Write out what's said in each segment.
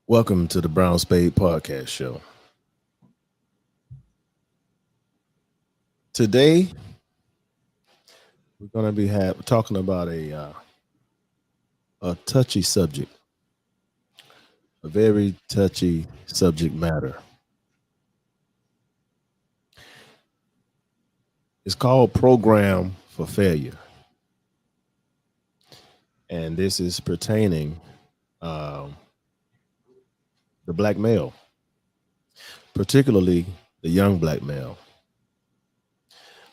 Welcome to the Brown Spade Podcast Show. Today, we're going to be talking about a touchy subject, a very touchy subject matter. It's called Program for Failure, and this is pertaining the black male, particularly the young black male.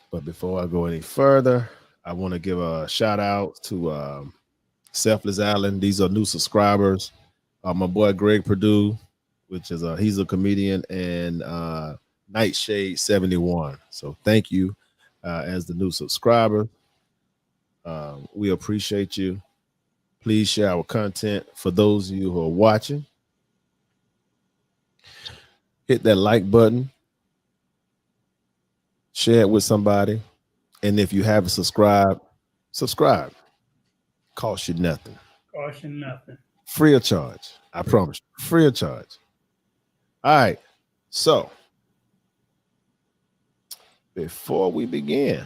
But before I go any further, I want to give a shout out to Selfless Allen. These are new subscribers. My boy Greg Purdue, which is he's a comedian, and Nightshade 71. So thank you as the new subscriber. We appreciate you. Please share our content. For those of you who are watching, hit that like button, share it with somebody, and if you haven't subscribed, subscribe. Cost you nothing. Cost you nothing. Free of charge. I promise you. Free of charge. All right. So before we begin,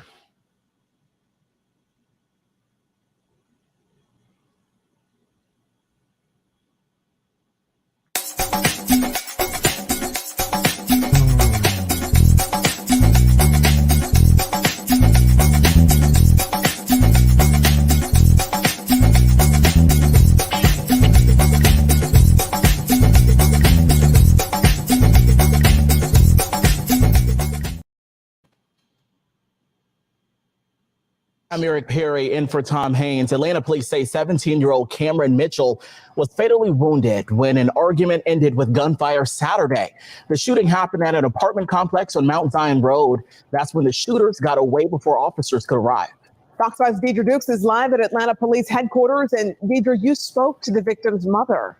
I'm Eric Perry in for Tom Haynes. Atlanta police say 17-year-old Cameron Mitchell was fatally wounded when an argument ended with gunfire Saturday. The shooting happened at an apartment complex on Mount Zion Road. That's when the shooters got away before officers could arrive. Fox 5's Deidre Dukes is live at Atlanta Police Headquarters. And Deidre, you spoke to the victim's mother.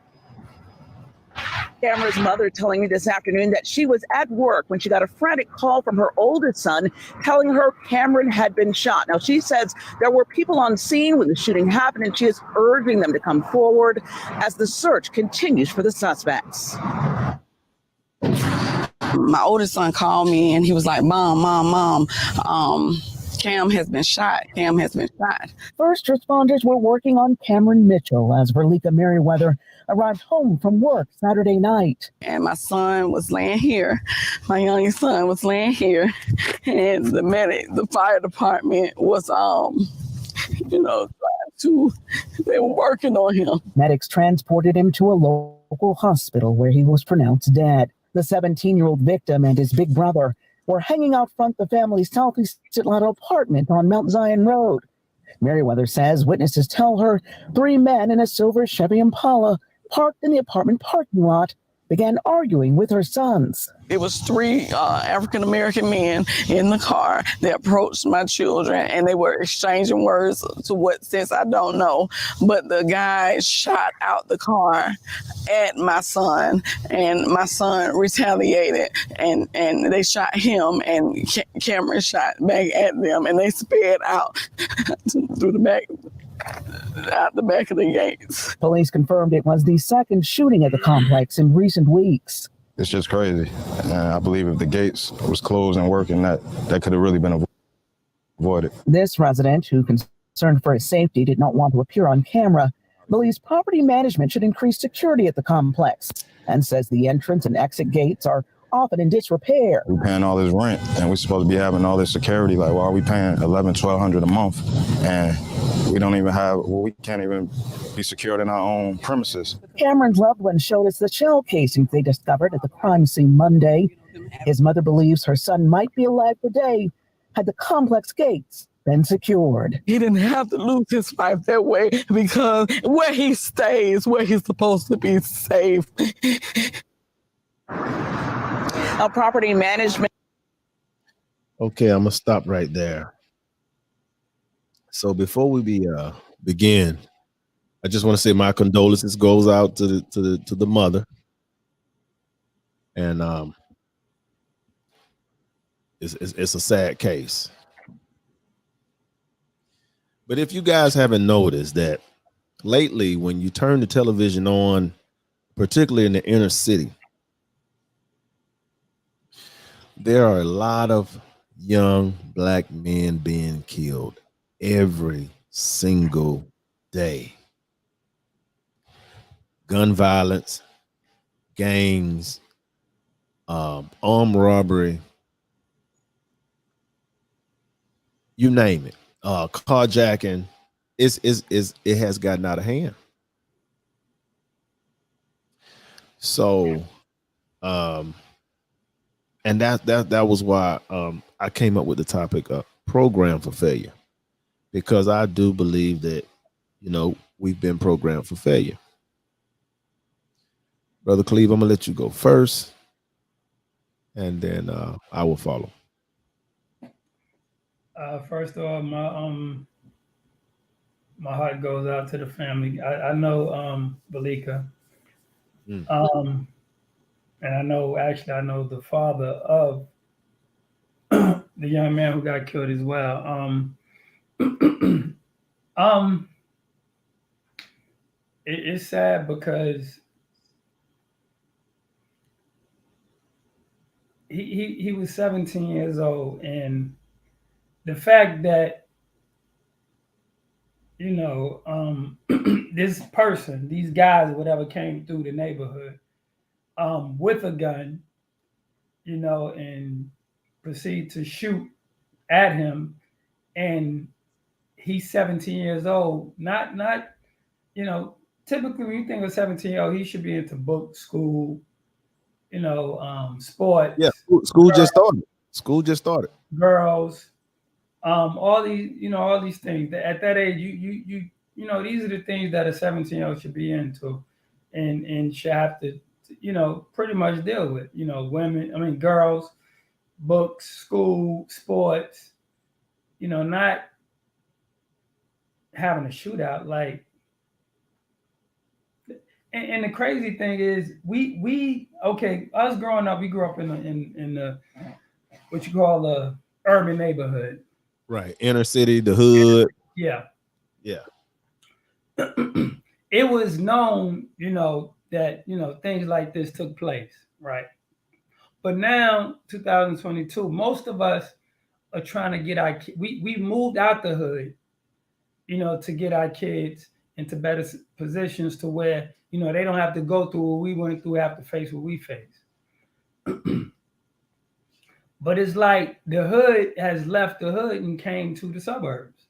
Cameron's mother telling me this afternoon that she was at work when she got a frantic call from her oldest son telling her Cameron had been shot. Now, she says there were people on scene when the shooting happened, and she is urging them to come forward as the search continues for the suspects. My oldest son called me and he was like, Mom, Cam has been shot. Cam has been shot. First responders were working on Cameron Mitchell as Verlika Merriweather arrived home from work Saturday night. And my son was laying here. My youngest son was laying here. And the fire department was, they were working on him. Medics transported him to a local hospital where he was pronounced dead. The 17-year-old victim and his big brother were hanging out front the family's Southeast Atlanta apartment on Mount Zion Road. Merriweather says witnesses tell her 3 men in a silver Chevy Impala parked in the apartment parking lot began arguing with her sons. It was 3 African-American men in the car that approached my children, and they were exchanging words to what sense I don't know. But the guy shot out the car at my son, and my son retaliated, and they shot him, and Cameron shot back at them, and they sped out through the back. Out the back of the gates. Police confirmed it was the second shooting at the complex in recent weeks. It's just crazy. I believe if the gates was closed and working, that could have really been avoided. This resident, who concerned for his safety did not want to appear on camera, believes property management should increase security at the complex and says the entrance and exit gates are often in disrepair. We're paying all this rent and we're supposed to be having all this security. Like, why are we paying $1,100-1,200 a month? And we can't even be secured in our own premises. Cameron's loved ones showed us the shell casings they discovered at the crime scene Monday. His mother believes her son might be alive today had the complex gates been secured. He didn't have to lose his life that way because where he stays, where he's supposed to be safe. Property management. okay, I'm gonna stop right there. So before we begin, I just want to say my condolences goes out to the mother, and it's a sad case. But if you guys haven't noticed that lately, when you turn the television on, particularly in the inner city, there are a lot of young black men being killed every single day. Gun violence, gangs, armed robbery, you name it. Carjacking, it has gotten out of hand. So, and that was why I came up with the topic of program for failure, because I do believe that, you know, we've been programmed for failure. Brother Cleve, I'm gonna let you go first, and then I will follow. First of all, my heart goes out to the family. I know Balika, and I know the father of the young man who got killed as well. It's sad because he was 17 years old, and the fact that, you know, this person, these guys, whatever, came through the neighborhood with a gun, you know, and proceed to shoot at him, and he's 17 years old. Not, you know, typically when you think of 17-year-old, he should be into book, school, you know, sports. Yeah, school just started. School just started. Girls, all these, you know, all these things. At that age, you know, these are the things that a 17-year-old should be into, and should have to, you know, pretty much deal with. You know, girls, books, school, sports. You know, not having a shootout. Like, and the crazy thing is, us growing up, we grew up in the what you call the urban neighborhood. Right. Inner city, the hood. Yeah. Yeah. It was known, you know, that, you know, things like this took place, right? But now, 2022, most of us are trying to get we moved out the hood, you know, to get our kids into better positions to where, you know, they don't have to go through what we went through, have to face what we face. But it's like the hood has left the hood and came to the suburbs.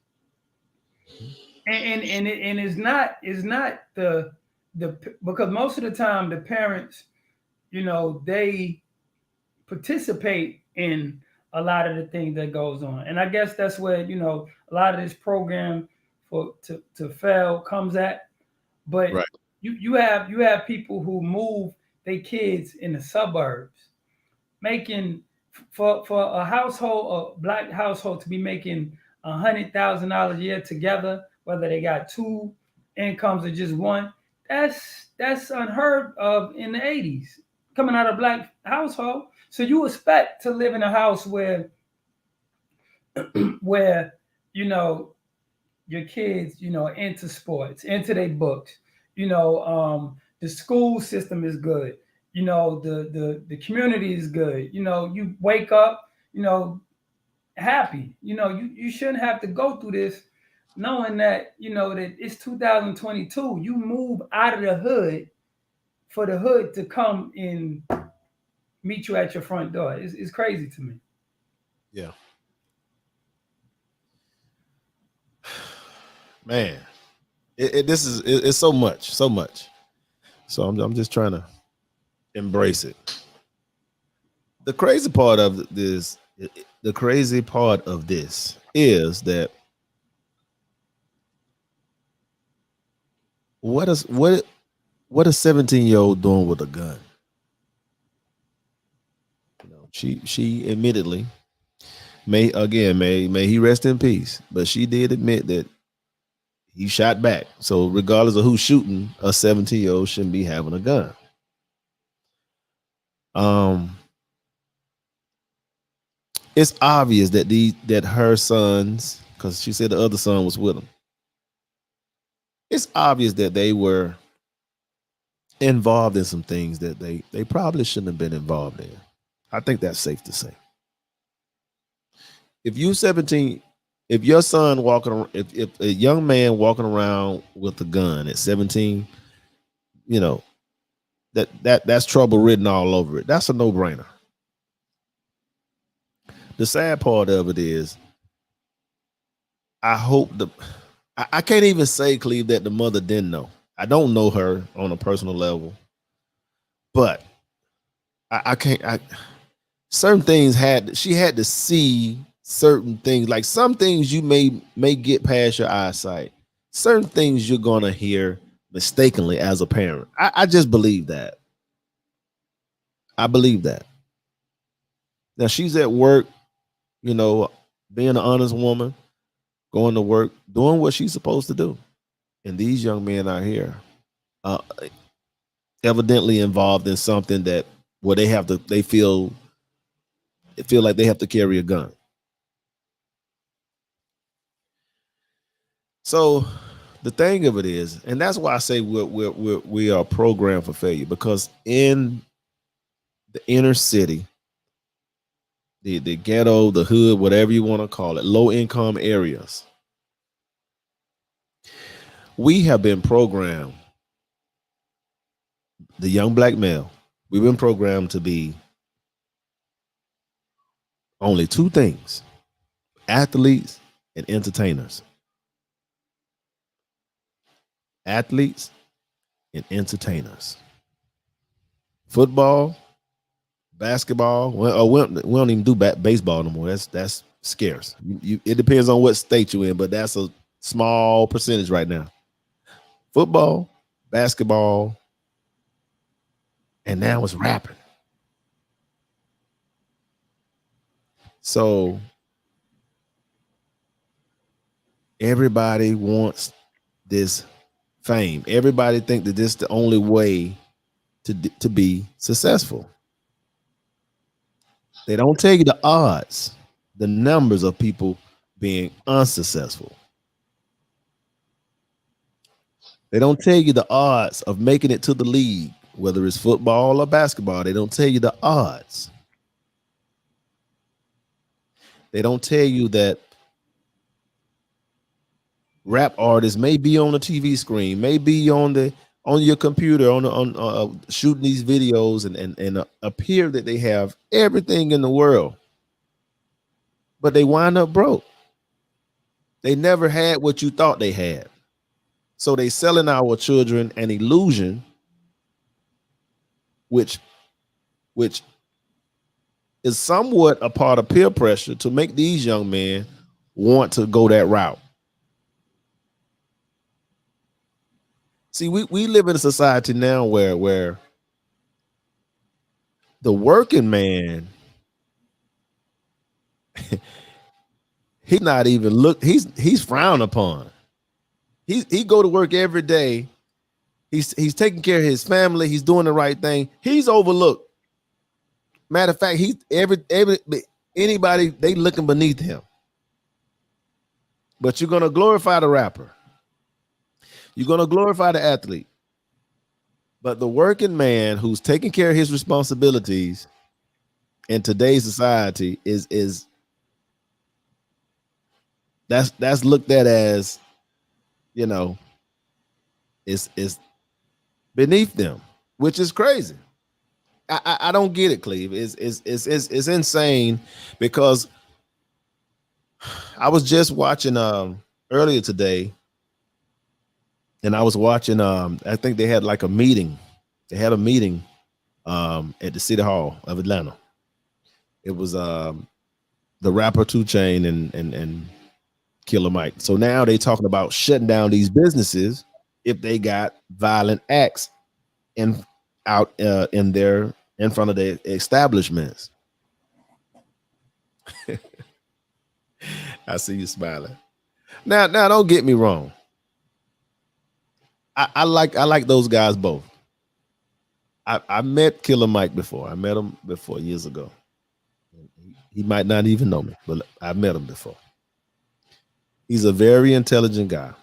And it's not the because most of the time the parents, you know, they participate in a lot of the things that goes on. And I guess that's where, you know, a lot of this program to fail comes at. But right. you have people who move their kids in the suburbs, making for a household, a black household, to be making $100,000 a year together, whether they got two incomes or just one, that's unheard of in the 80s, coming out of a black household. So you expect to live in a house where you know, your kids, you know, into sports, into their books, you know, the school system is good, you know, the community is good, you know, you wake up, you know, happy, you know, you shouldn't have to go through this, knowing that, you know, that it's 2022. You move out of the hood for the hood to come and meet you at your front door. It's crazy to me. Yeah. Man, it's so much. So I'm just trying to embrace it. The crazy part of this is that what a 17-year-old doing with a gun? You know, she admittedly may he rest in peace, but she did admit that he shot back. So regardless of who's shooting, a 17-year-old shouldn't be having a gun. It's obvious that her sons, because she said the other son was with him, it's obvious that they were involved in some things that they probably shouldn't have been involved in. I think that's safe to say. If you 17, if your son walking around, if a young man walking around with a gun at 17, you know, that's trouble written all over it. That's a no-brainer. The sad part of it is, I hope I can't even say, Cleve, that the mother didn't know. I don't know her on a personal level, but I can't. Certain things she had to see certain things. Like some things you may get past your eyesight. Certain things you're gonna hear mistakenly as a parent. I just believe that. I believe that. Now she's at work, you know, being an honest woman, going to work, doing what she's supposed to do. And these young men out here evidently involved in something that where they feel like they have to carry a gun. So the thing of it is, and that's why I say we are programmed for failure, because in the inner city, the ghetto, the hood, whatever you want to call it, low income areas, we have been programmed, the young black male, we've been programmed to be only two things: athletes and entertainers. Athletes and entertainers. Football, basketball. Well, we don't even do baseball no more. That's scarce. It depends on what state you're in, but that's a small percentage right now. Football, basketball, and now it's rapping. So everybody wants this fame. Everybody think that this is the only way to be successful. They don't tell you the odds, the numbers of people being unsuccessful. They don't tell you the odds of making it to the league, whether it's football or basketball. They don't tell you the odds. They don't tell you that rap artists may be on the TV screen, may be on your computer, on shooting these videos and appear that they have everything in the world, but they wind up broke. They never had what you thought they had. So they selling our children an illusion, which is somewhat a part of peer pressure to make these young men want to go that route. See, we live in a society now where the working man, he's not even he's frowned upon. He go to work every day. He's taking care of his family. He's doing the right thing. He's overlooked. Matter of fact, anybody they looking beneath him. But you're gonna glorify the rapper. You're gonna glorify the athlete. But the working man who's taking care of his responsibilities in today's society is that's looked at as, you know, it's beneath them, which is crazy. I don't get it, Cleve. It's insane, because I was just watching earlier today, and I was watching I think they had like a meeting. They had a meeting at the City Hall of Atlanta. It was the rapper 2 Chainz and Killer Mike. So now they talking about shutting down these businesses if they got violent acts in front of their establishments. I see you smiling. Now don't get me wrong. I like those guys both. I met Killer Mike before. I met him before years ago. He might not even know me, but I met him before. He's a very intelligent guy.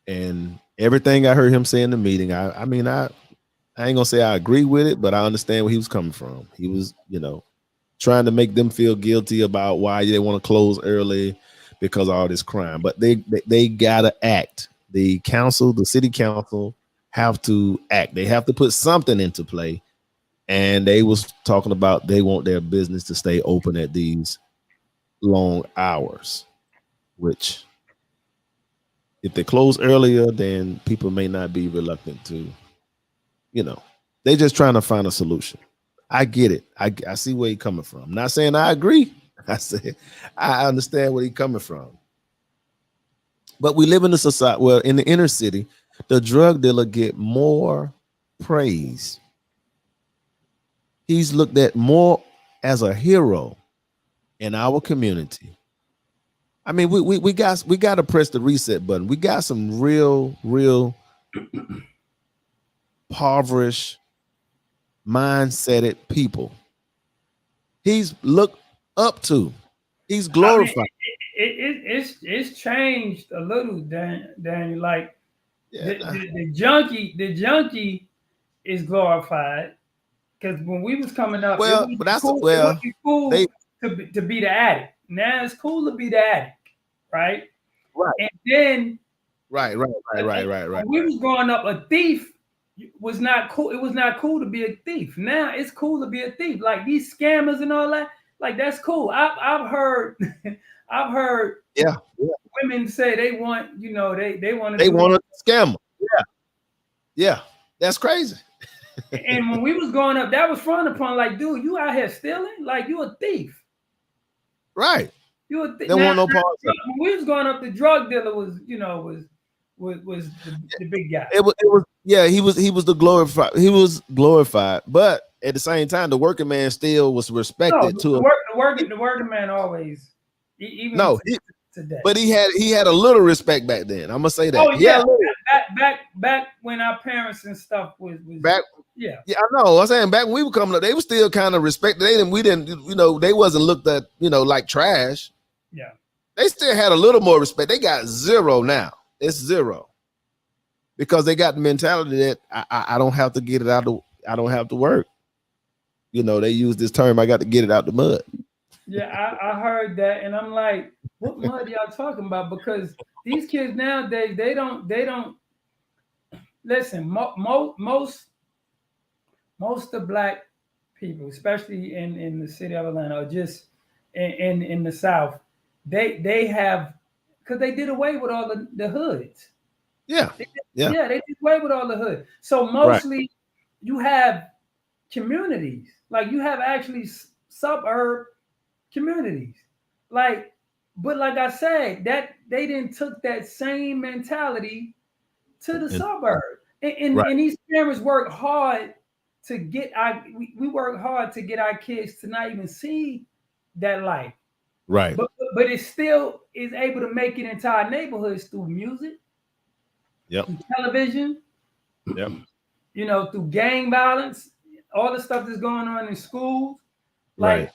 And everything I heard him say in the meeting, I mean, I ain't gonna say I agree with it, but I understand where he was coming from. He was, trying to make them feel guilty about why they want to close early because of all this crime. But they gotta act. The city council have to act. They have to put something into play. And they was talking about they want their business to stay open at these long hours, which if they close earlier, then people may not be reluctant to, they're just trying to find a solution. I get it. I see where he's coming from. I'm not saying I agree. I say I understand where he's coming from. But we live in a society where in the inner city, the drug dealer get more praise. He's looked at more as a hero in our community. I mean, we got to press the reset button. We got some real impoverished, mindseted people. He's looked up to. He's glorified. I mean, it's changed a little, Daniel. Like the junkie is glorified. Because when we was coming up, well, it but that's cool, well, it would be cool to be the addict. Now it's cool to be the addict, right? Right. And then right. When we was growing up, a thief was not cool. It was not cool to be a thief. Now it's cool to be a thief. Like these scammers and all that, like that's cool. I've heard yeah. women say they want, they want a scammer. Yeah. That's crazy. And when we was growing up, that was frowned upon. Like, dude, you out here stealing? Like, you a thief. Right. You a thief. Don't want no part. When we was growing up, the drug dealer was the big guy. It was he was the glorified. He was glorified, but at the same time, the working man still was respected the working man always. Even today. But he had a little respect back then. I'm gonna say that. Oh yeah, back when our parents and stuff was back. Yeah, I know. I'm saying back when we were coming up, they were still kind of respected. We didn't, they wasn't looked at, like trash. Yeah, they still had a little more respect. They got zero now. It's zero because they got the mentality that I don't have to get it out. I don't have to work. They use this term. I got to get it out the mud. Yeah, I heard that, and I'm like, what mud y'all talking about? Because these kids nowadays, they don't listen. Most of Black people, especially in the city of Atlanta, or just in the South, they have, because they did away with all the hoods. Yeah, they did away with all the hood. So mostly you have communities, like you have actually suburb communities, but like I said, that they didn't took that same mentality to the suburb, and these parents work hard to get we work hard to get our kids to not even see that life, right? But it still is able to make it into our neighborhoods through music, through television, through gang violence, all the stuff that's going on in schools, we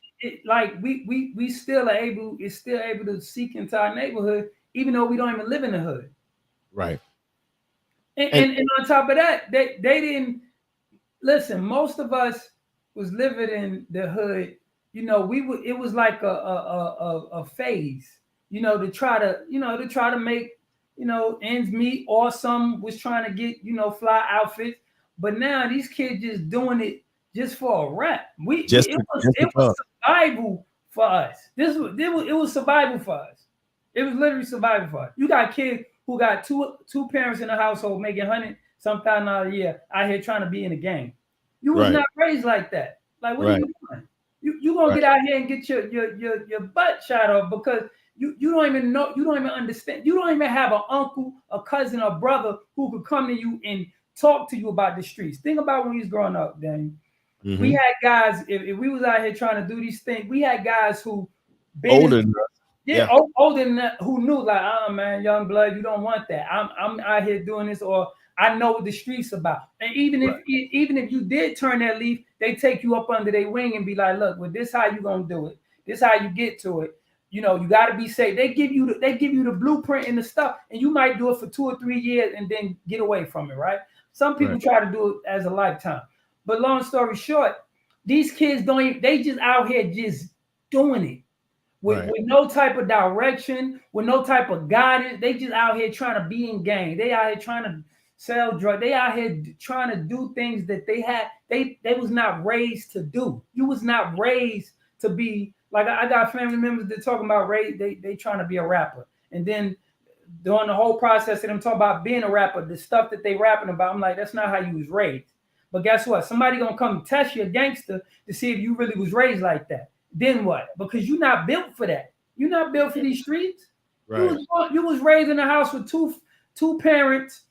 still are able. It's still able to seek into our neighborhood, even though we don't even live in the hood. Right. And on top of that, they didn't listen. Most of us was living in the hood. It was like a phase. To try to make ends meet, or some was trying to get fly outfits. But now these kids just doing it just for a rap. It was survival for us. It was survival for us. It was literally survival for us. You got kids who got two parents in the household making $100,000 a year out here trying to be in a gang. You was not raised like that. Like, what are you doing? You gonna get out here and get your butt shot off because you don't even know, you don't even understand, you don't even have an uncle, a cousin, or brother who could come to you and talk to you about the streets. Think about when you was growing up, Daniel. Mm-hmm. We had guys, if we was out here trying to do these things, we had guys who older than that, who knew, like, oh man, young blood, you don't want that. I'm out here doing this, or I know what the streets about. And even if you did turn that leaf, they take you up under their wing and be like, look, well, this how you gonna do it. This how you get to it. You know, you got to be safe. They give you the blueprint and the stuff, and you might do it for 2 or 3 years and then get away from it, right? Some people try to do it as a lifetime. But long story short, these kids they just out here just doing it with no type of direction, with no type of guidance. They just out here trying to be in gang. They out here trying to sell drugs. They out here trying to do things that they was not raised to do. You was not raised to be like, I got family members that talking about they trying to be a rapper. And then during the whole process of them talking about being a rapper, the stuff that they rapping about, I'm like, that's not how you was raised. But guess what? Somebody gonna come test you, a gangster, to see if you really was raised like that. Then what? Because you're not built for that. You're not built for these streets. Right. You was raised in a house with two parents.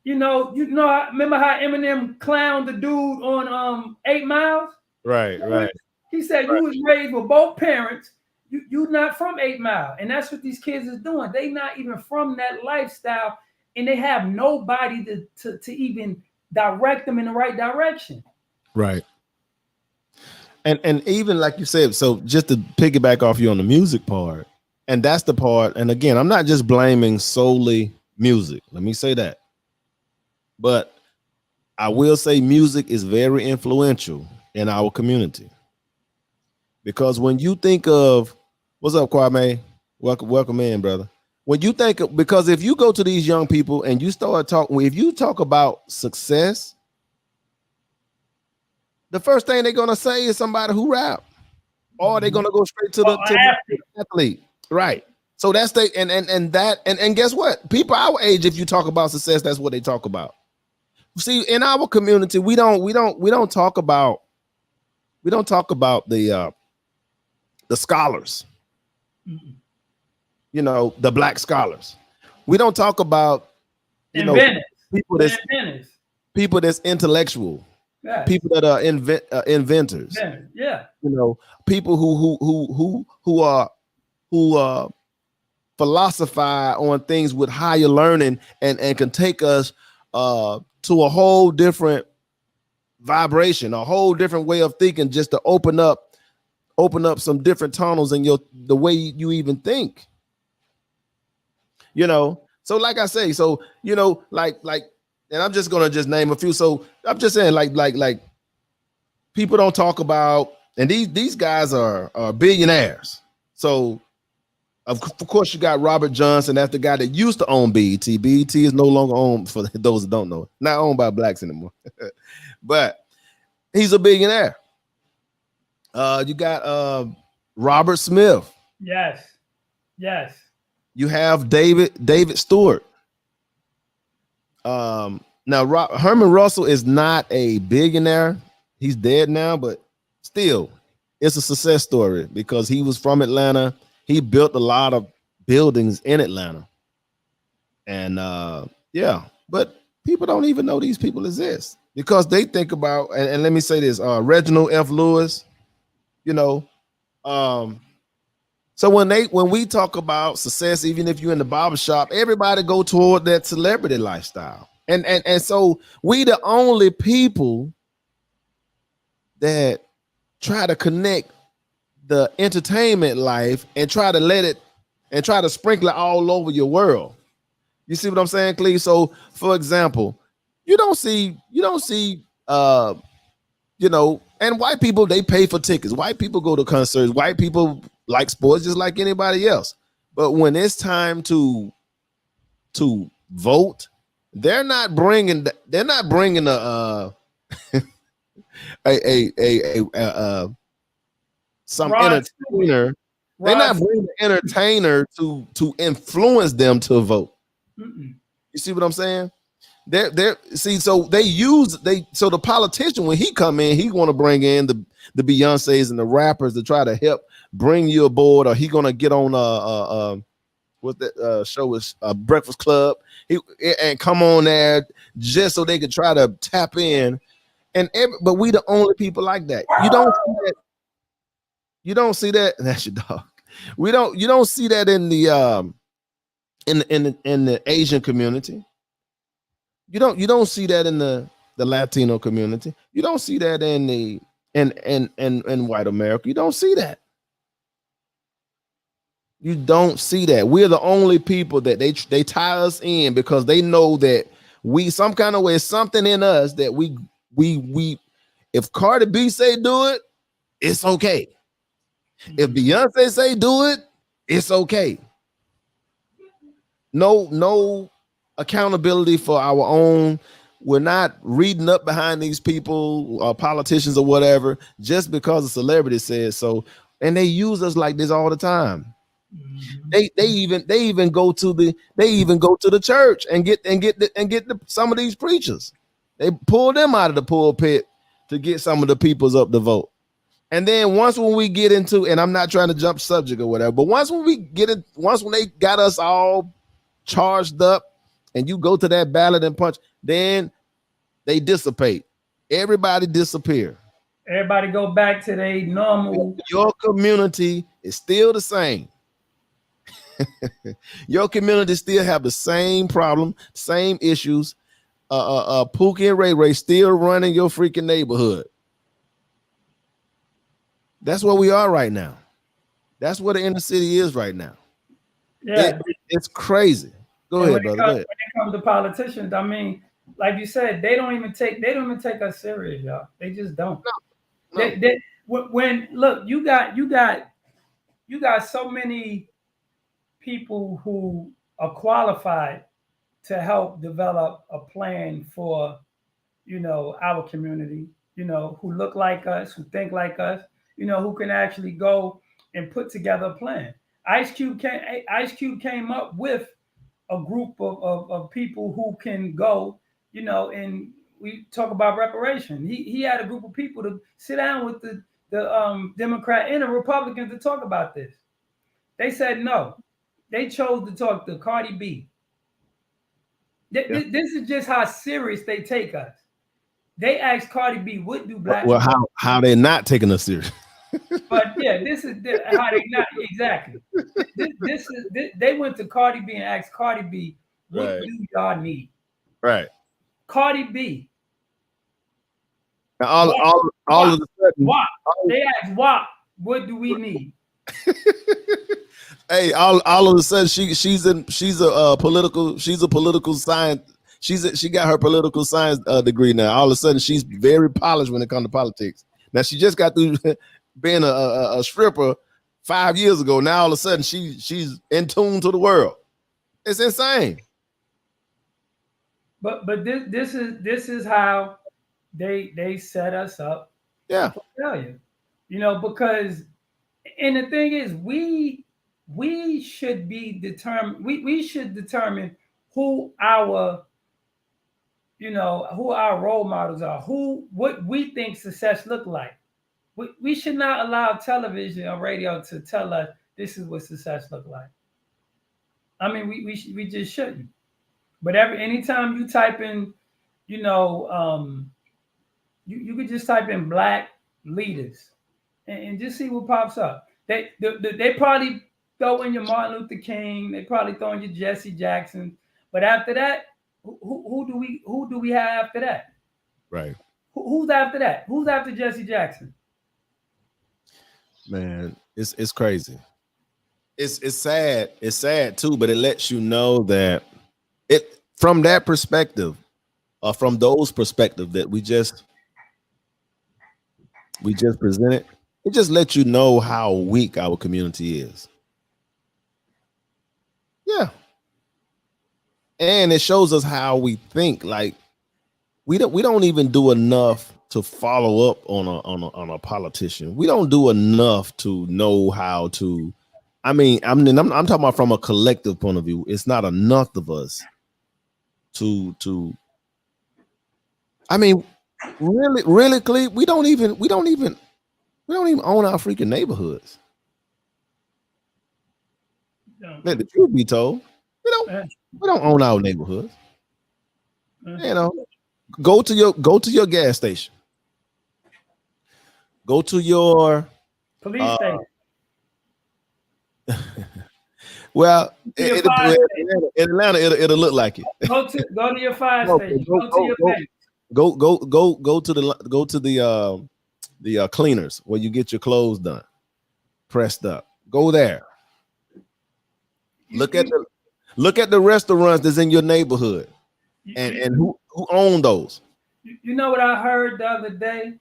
You know, I remember how Eminem clowned the dude on 8 Miles. Right. He said you was raised with both parents. You're not from 8 Mile, and that's what these kids is doing. They not even from that lifestyle, and they have nobody to even direct them in the right direction. Right. And even like you said, so just to piggyback off you on the music part, and that's the part. And again, I'm not just blaming solely music. Let me say that. But I will say music is very influential in our community. Because when you think of, what's up, Kwame? Welcome in, brother. When you think of, because if you go to these young people and you start talking, if you talk about success, the first thing they're gonna say is somebody who rap, or they're gonna go straight to the athlete, right? So that's and guess what? People our age, if you talk about success, that's what they talk about. See, in our community, we don't talk about the scholars, you know, the black scholars. We don't talk about people that's intellectual, people that are inventors. Yeah, you know, people who philosophize on things with higher learning and can take us to a whole different vibration, a whole different way of thinking, just to open up some different tunnels in the way you even think, you know. So like I say, so you know, like and I'm just gonna name a few. So I'm just saying, like people don't talk about, and these guys are billionaires. So of course you got Robert Johnson. That's the guy that used to own BET. BET is no longer owned, for those that don't know, not owned by blacks anymore. But he's a billionaire. You got Robert Smith. Yes. You have David Stewart. Now Herman Russell is not a billionaire. He's dead now, but still, it's a success story because he was from Atlanta. He built a lot of buildings in Atlanta, and but people don't even know these people exist because they think about, and let me say this, Reginald F. Lewis. You know, so when we talk about success, even if you're in the barbershop, everybody go toward that celebrity lifestyle. And so we the only people that try to connect the entertainment life and try to sprinkle it all over your world. You see what I'm saying, Cleve? So for example, you don't see, and white people, they pay for tickets. White people go to concerts. White people like sports just like anybody else. But when it's time to vote, they're not bringing a some entertainer. They're not bringing an entertainer to influence them to vote. You see what I'm saying? So the politician, when he come in, he want to bring in the Beyoncés and the rappers to try to help bring you aboard, or he gonna get on what that show is, Breakfast Club, and come on there just so they could try to tap in, but we the only people like that. You don't see that. You don't see that. That's your dog. You don't see that in the in the Asian community. You don't see that in the Latino community. You don't see that in white America. You don't see that. You don't see that. We're the only people that they tie us in because they know that we some kind of way, something in us that we if Cardi B say do it, it's okay. If Beyonce say do it, it's okay. No accountability for our own. We're not reading up behind these people or politicians or whatever just because a celebrity says so. And they use us like this all the time. They even go to the church and get some of these preachers. They pull them out of the pulpit to get some of the peoples up to vote. And then once when we get into, and I'm not trying to jump subject or whatever, but once when they got us all charged up and you go to that ballot and punch, then they dissipate. Everybody disappear. Everybody go back to their normal. Your community is still the same. Your community still have the same problem, same issues. Pookie and Ray Ray still running your freaking neighborhood. That's where we are right now. That's where the inner city is right now. Yeah, it's crazy. Go ahead, brother. Go ahead. When it comes to politicians, I mean, like you said, they don't even take us serious, y'all. They just don't. No. Look, you got so many people who are qualified to help develop a plan for, our community, who look like us, who think like us, who can actually go and put together a plan. Ice Cube came up with a group of people who can go, and we talk about reparation. He had a group of people to sit down with the Democrat and the Republicans to talk about this. They said no. They chose to talk to Cardi B. This is just how serious they take us. They asked Cardi B, what do black people? Well, how they not taking us serious? But yeah, this is how they not exactly. They went to Cardi B and asked Cardi B, what do y'all need? Right. Cardi B. Now all of a sudden, they asked WAP, what do we need? Hey, all of a sudden she's a political science. She got her political science degree now. All of a sudden she's very polished when it comes to politics. Now she just got through being a stripper 5 years ago. Now all of a sudden she's in tune to the world. It's insane. But this is how they set us up. Yeah. For failure. Because and the thing is we should be determined. We should determine who our role models are, what we think success look like. We should not allow television or radio to tell us this is what success look like. I mean, we just shouldn't. But anytime you type in, you could just type in black leaders and just see what pops up. They probably throw in your Martin Luther King. They probably throw in your Jesse Jackson. But after that, who do we have after that? Right. Who's after that? Who's after Jesse Jackson? Man, it's crazy. It's sad. It's sad too, but it lets you know that it from that perspective, from those perspectives that we just presented, it just lets you know how weak our community is. Yeah. And it shows us how we think. Like we don't even do enough to follow up on a politician. We don't do enough to know how to. I'm talking about from a collective point of view. It's not enough of us to. I mean, really, Cleve, we don't even own our freaking neighborhoods. No. Let the truth be told, we don't own our neighborhoods. Go to your gas station. Go to your police station. Well, in Atlanta, it'll look like it. Go to your fire station. Go to your bank. Go to the cleaners where you get your clothes done, pressed up. Go there. Look at the restaurants that's in your neighborhood, and who own those. You know what I heard the other day,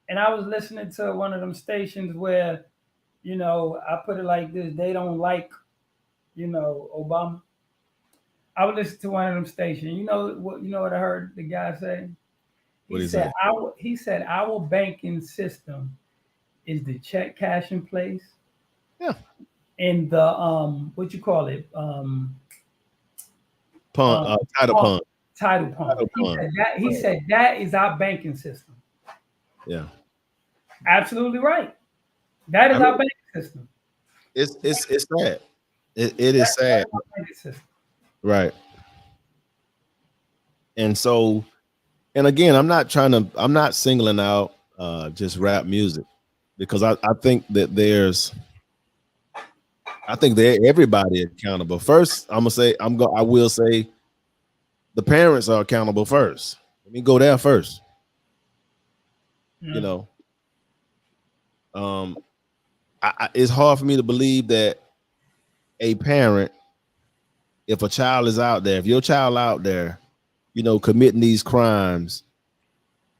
and I was listening to one of them stations where, I put it like this: they don't like, Obama. I would listen to one of them stations. You know what I heard the guy say? He said our banking system is the check cashing place. Yeah. And the what you call it? Title pond. Title pond. He said that is our banking system. Yeah. Absolutely right. That is our banking system. It's sad. It is sad. Right. And so, and again, I'm not singling out just rap music, because I think that everybody accountable. First, I will say the parents are accountable first. Let me go there first. Yeah. It's hard for me to believe that a parent, if a child is out there, if your child out there, committing these crimes,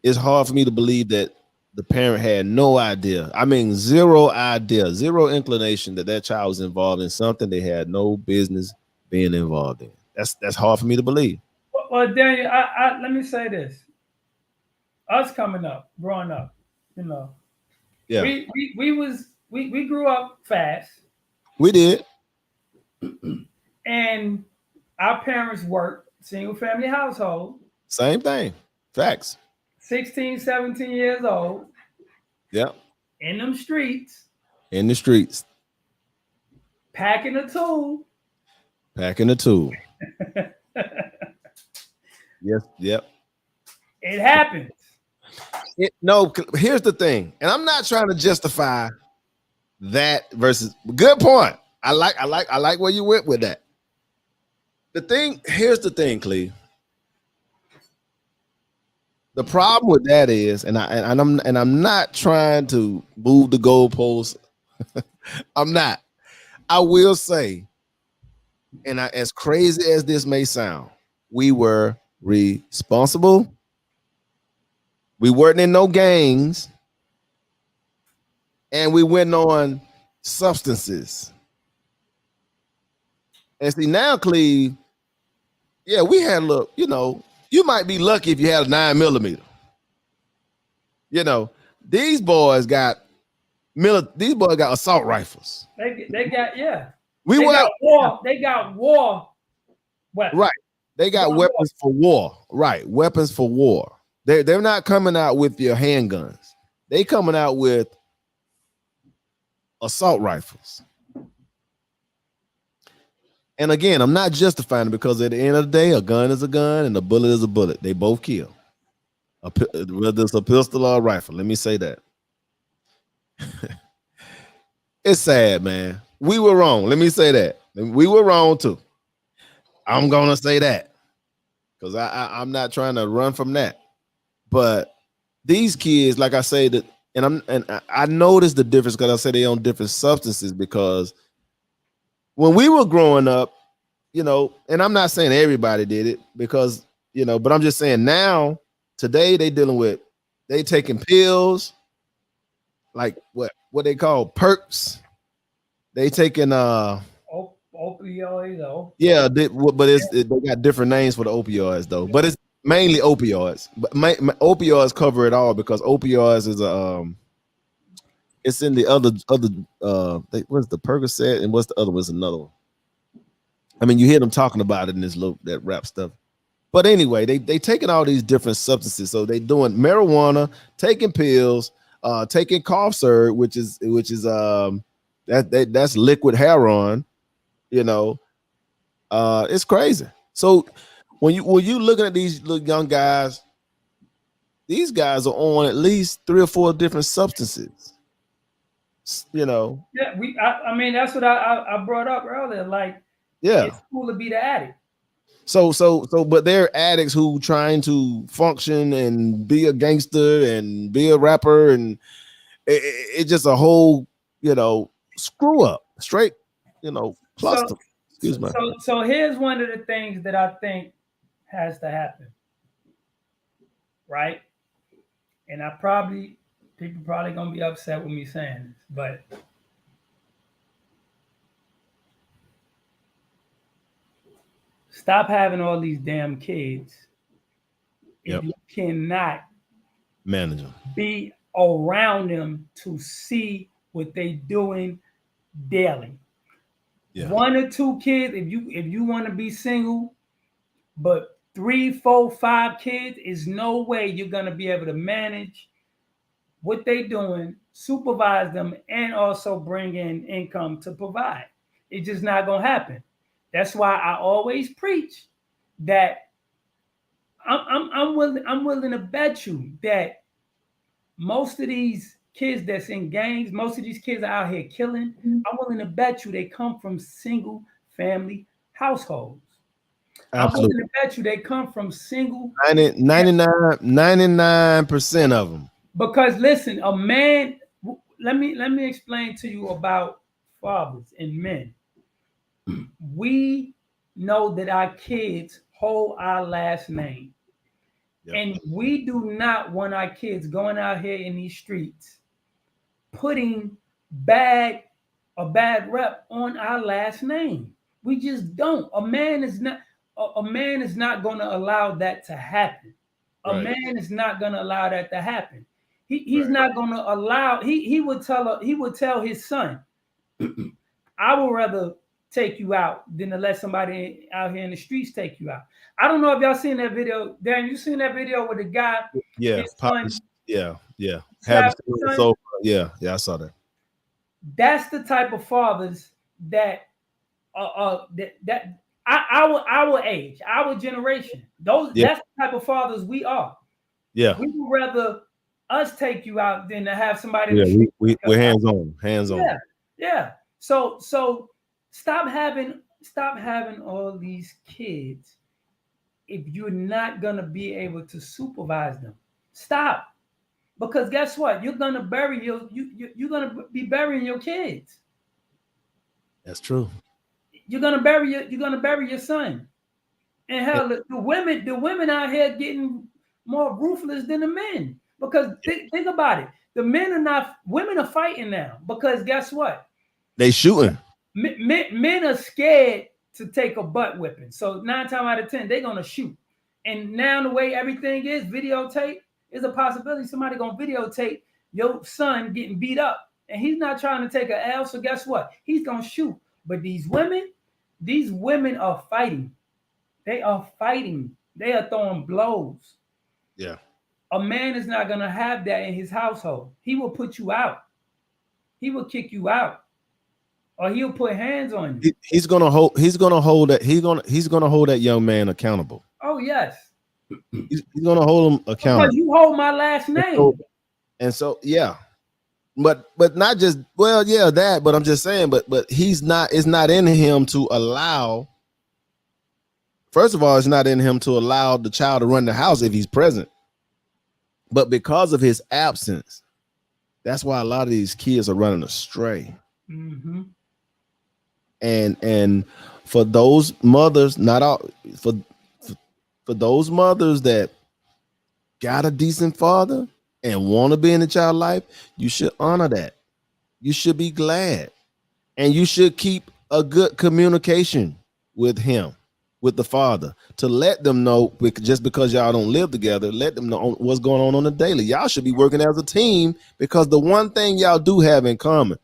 it's hard for me to believe that the parent had no idea. I mean, zero idea, zero inclination that child was involved in something they had no business being involved in. That's hard for me to believe. Well, Daniel, let me say this. Us growing up, yeah, we grew up fast. We did. And our parents worked single family household. Same thing. Facts. 16, 17 years old. Yeah. In them streets. In the streets. Packing a tool. Yes. Yep. It happens. Here's the thing, and I'm not trying to justify that versus. Good point. I like where you went with that. Here's the thing, Cleve. The problem with that is, and I'm not trying to move the goalposts. I'm not. I will say, and as crazy as this may sound, we were responsible. We weren't in no gangs, and we went on substances. And see now, Cleve, yeah, we had you might be lucky if you had a 9mm. These boys got assault rifles. They got They got war weapons. Right. They got weapons for war. Right. Weapons for war. They're not coming out with your handguns. They coming out with assault rifles. And again, I'm not justifying it, because at the end of the day, a gun is a gun and a bullet is a bullet. They both kill. Whether it's a pistol or a rifle. Let me say that. It's sad, man. We were wrong. Let me say that. We were wrong too. I'm gonna say that, because I'm not trying to run from that. But these kids, like I say, that, and I noticed the difference, because I say they on different substances, because when we were growing up, and I'm not saying everybody did it, because, but I'm just saying now, today, they taking pills, like what they call perks. They taking opioids though. Yeah, they got different names for the opioids though, but it's mainly opioids. But opioids cover it all, because opioids is it's in the other what's the Percocet, and what's the other? What's another one? I mean, you hear them talking about it in that rap stuff. But anyway, they taking all these different substances. So they doing marijuana, taking pills, taking cough syrup, which is that's liquid heroin. It's crazy. So when you looking at these little young guys, these guys are on at least 3 or 4 different substances. Yeah, I mean, that's what I brought up earlier. Like, yeah, it's cool to be the addict. So, but they're addicts who trying to function and be a gangster and be a rapper, and it's just a whole, screw up, straight, cluster. Excuse me. So here's one of the things that I think has to happen, right? And people probably gonna be upset with me saying this, but stop having all these damn kids if you cannot manage them, be around them to see what they doing daily. Yeah. 1 or 2 kids, if you want to be single, but 3, 4, 5 kids, is no way you're gonna be able to manage what they doing, supervise them, and also bring in income to provide. It's just not gonna happen. That's why I always preach that I'm willing to bet you that most of these kids that's in gangs, most of these kids are out here killing. I'm willing to bet you they come from single family households. Absolutely. I'm willing to bet you they come from single 99% of them. Because listen, a man, let me explain to you about fathers and men. We know that our kids hold our last name. Yep. And we do not want our kids going out here in these streets putting a bad rep on our last name. We just don't. A man is not going to allow that to happen. A man is not going to allow that to happen. He's not going to allow. He would tell his son, I would rather take you out than to let somebody out here in the streets take you out. I don't know if y'all seen that video. Darren, you seen that video with the guy? Yeah, son, yeah. I saw that. That's the type of fathers that our age, our generation. That's the type of fathers we are. Yeah, we would rather us take you out than to have somebody. Yeah, we're hands on. Yeah. So stop having all these kids if you're not gonna be able to supervise them. Stop. Because guess what? You're gonna bury you're gonna be burying your kids. That's true. You're gonna bury your son. And hell, the women out here getting more ruthless than the men. Because think about it. The women are fighting now. Because guess what? They shooting. Men are scared to take a butt whipping. So 9 times out of 10, they're gonna shoot. And now the way everything is, videotape, is a possibility somebody gonna videotape your son getting beat up. And he's not trying to take an L. So guess what? He's gonna shoot. But these women are fighting. They are fighting. They are throwing blows. Yeah. A man is not gonna have that in his household. He will put you out. He will kick you out. Or he'll put hands on you. He's gonna hold that young man accountable. Oh yes. He's gonna hold him accountable. Because you hold my last name. And so yeah. But not just that, but I'm just saying, but it's not in him to allow. First of all, it's not in him to allow the child to run the house if he's present. But because of his absence, that's why a lot of these kids are running astray. Mm-hmm. And for those mothers, for those mothers that got a decent father and want to be in the child life, you should honor that. You should be glad, and you should keep a good communication with him, with the father, to let them know, just because y'all don't live together, let them know what's going on the daily. Y'all should be working as a team, because the one thing y'all do have in common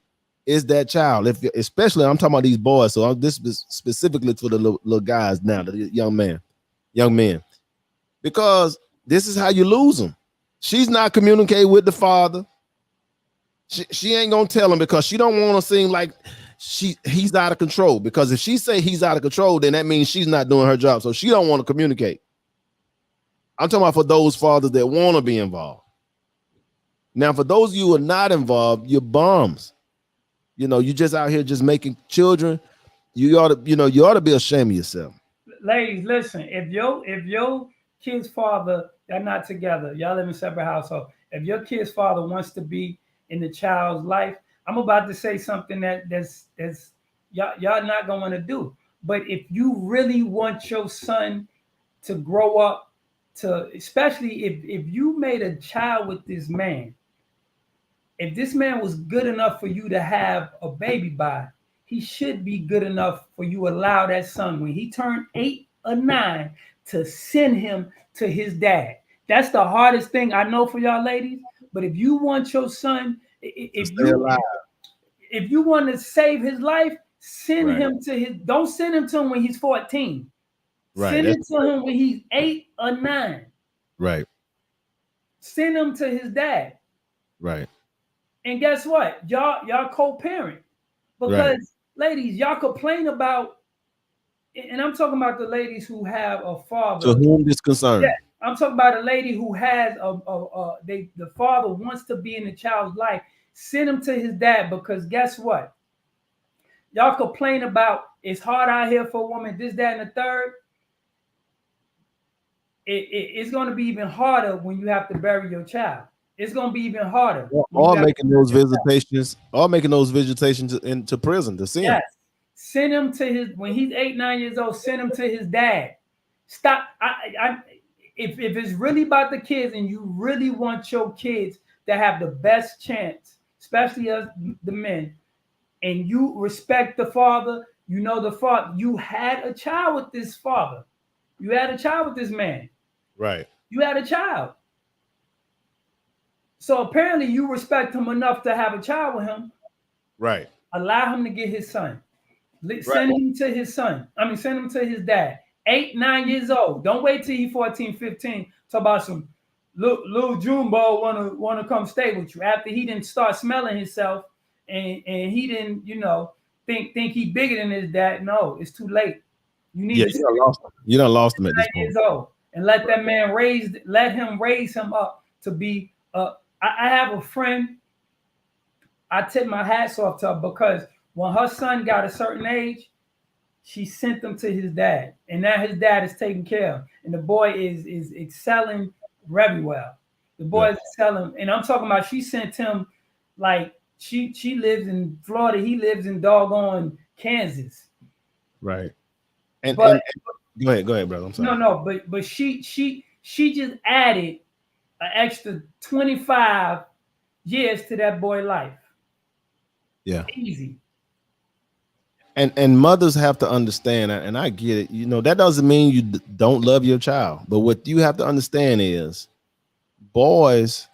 is that child. Especially I'm talking about these boys, so this is specifically for the little guys now, the young men, because this is how you lose them. She's not communicating with the father. She ain't gonna tell him, because she don't want to seem like he's out of control. Because if she say he's out of control, then that means she's not doing her job. So she don't want to communicate. I'm talking about for those fathers that want to be involved. Now, for those of you who are not involved, you're bums. You just out here just making children. You ought to be ashamed of yourself. Ladies, listen, if your kid's father, they're not together, y'all live in separate households. If your kid's father wants to be in the child's life, I'm about to say something that's y'all not gonna want to do. But if you really want your son to grow up to, especially if you made a child with this man, if this man was good enough for you to have a baby by, he should be good enough for you allow that son when he turned 8 or 9 to send him to his dad. That's the hardest thing I know for y'all ladies. But if you want your son, if you want to save his life, send him to his. Don't send him to him when he's 14. Right. Send it to him when he's 8 or 9. Right. Send him to his dad. Right. And guess what? Y'all co-parent. Because ladies, y'all complain about, and I'm talking about the ladies who have a father. To whom this concerned? Yeah, I'm talking about a lady who has the father wants to be in the child's life. Send him to his dad, because guess what? Y'all complain about it's hard out here for a woman, this, that, and the third. It's going to be even harder when you have to bury your child. It's going to be even harder. All making those visitations into prison to see him. Yes. Send him to his, when he's 8, 9 years old, send him to his dad. Stop. If it's really about the kids and you really want your kids to have the best chance, especially us, the men, and you respect the father, you know the father, you had a child with this father. You had a child with this man. Right. You had a child. So apparently you respect him enough to have a child with him. Right. Allow him to get his son. Send him to his son. Send him to his dad. 8, 9 years old. Don't wait till he's 14, 15. Talk about some little Junebug wanna come stay with you after he didn't start smelling himself and he didn't, think he bigger than his dad. No, it's too late. You need to you done lost him at this 9 years point. old and let that man raise him up to be I have a friend. I tip my hats off to her because when her son got a certain age, she sent him to his dad, and now his dad is taken care of, and the boy is excelling very well. The boy is excelling, and I'm talking about she sent him like she lives in Florida, he lives in doggone Kansas. Right. And go ahead, brother. I'm sorry. No, but she just added an extra 25 years to that boy's life. Yeah. Easy. And mothers have to understand, and I get it. That doesn't mean you don't love your child, but what you have to understand is, boys,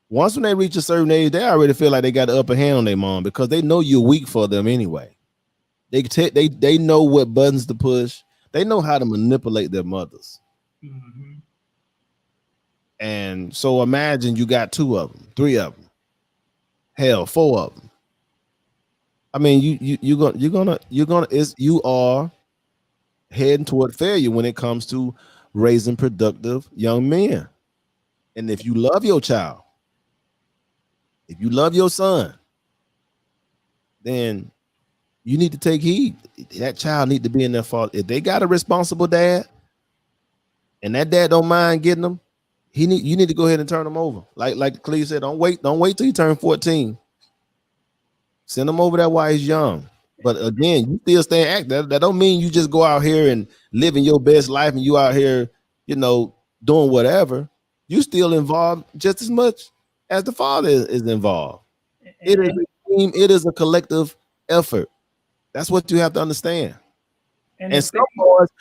once when they reach a certain age, they already feel like they got the upper hand on their mom because they know you're weak for them anyway. They know what buttons to push. They know how to manipulate their mothers. Mm-hmm. And so imagine you got 2 of them, 3 of them, hell, 4 of them. You are heading toward failure when it comes to raising productive young men. And if you love your child, if you love your son, then you need to take heed. That child need to be in their fault. If they got a responsible dad, and that dad don't mind getting them, you need to go ahead and turn them over. Like Cleve said, don't wait till you turn 14. Send them over there while he's young. But again, you still stay active. That don't mean you just go out here and living your best life and you out here, doing whatever. You still involved just as much as the father is involved. It is a team. It is a collective effort. That's what you have to understand. And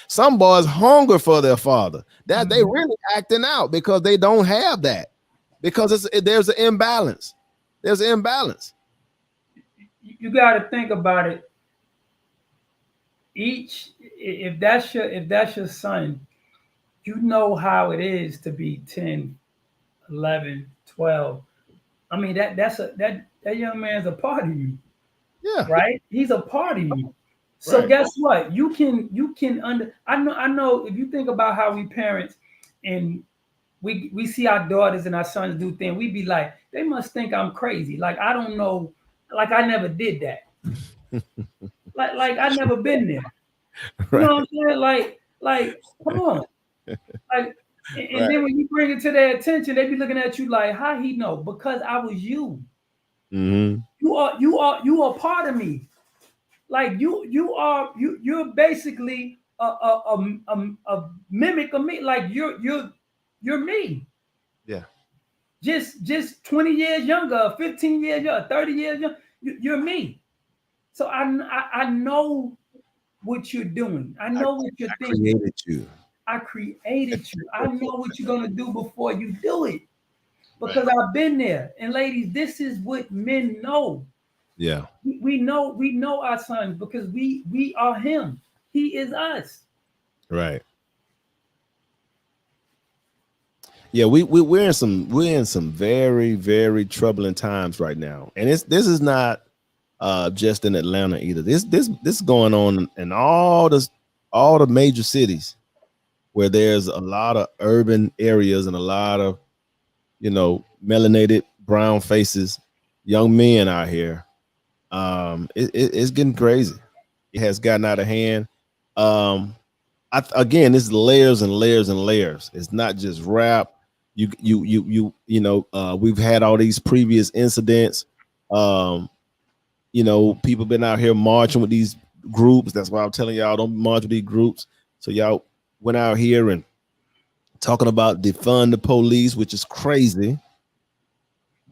some boys hunger for their father. That they really acting out because they don't have that. Because there's an imbalance. There's an imbalance. You got to think about it. If that's your son, you know how it is to be 10, 11, 12. That young man's a part of you. Yeah. Right? He's a part of you. So guess what? You can I know if you think about how we parents and we see our daughters and our sons do things, we be like, they must think I'm crazy. Like, I don't know, like I never did that. like I never been there. You know what I'm saying? Like, come on. Like, and then when you bring it to their attention, they be looking at you like, how he know? Because I was you. Mm-hmm. You are part of me. Like you're basically a mimic of me. Like you're me. Yeah. Just 20 years younger, 15 years younger, 30 years younger. You're me. So I know what you're doing. I know what you're thinking. Created you. I created you. I know what you're gonna do before you do it. Because I've been there. And ladies, this is what men know. Yeah. We know our sons because we are him. He is us. Right. Yeah, we're in some very, very troubling times right now. And this is not just in Atlanta either. This is going on in all the major cities where there's a lot of urban areas and a lot of, you know, melanated brown faces, young men out here. It's getting crazy. It has gotten out of hand. Again, this is layers and layers and layers. It's not just rap. You know, we've had all these previous incidents. You know, people been out here marching with these groups. That's why I'm telling y'all, don't march with these groups. So y'all went out here and talking about defund the police, which is crazy.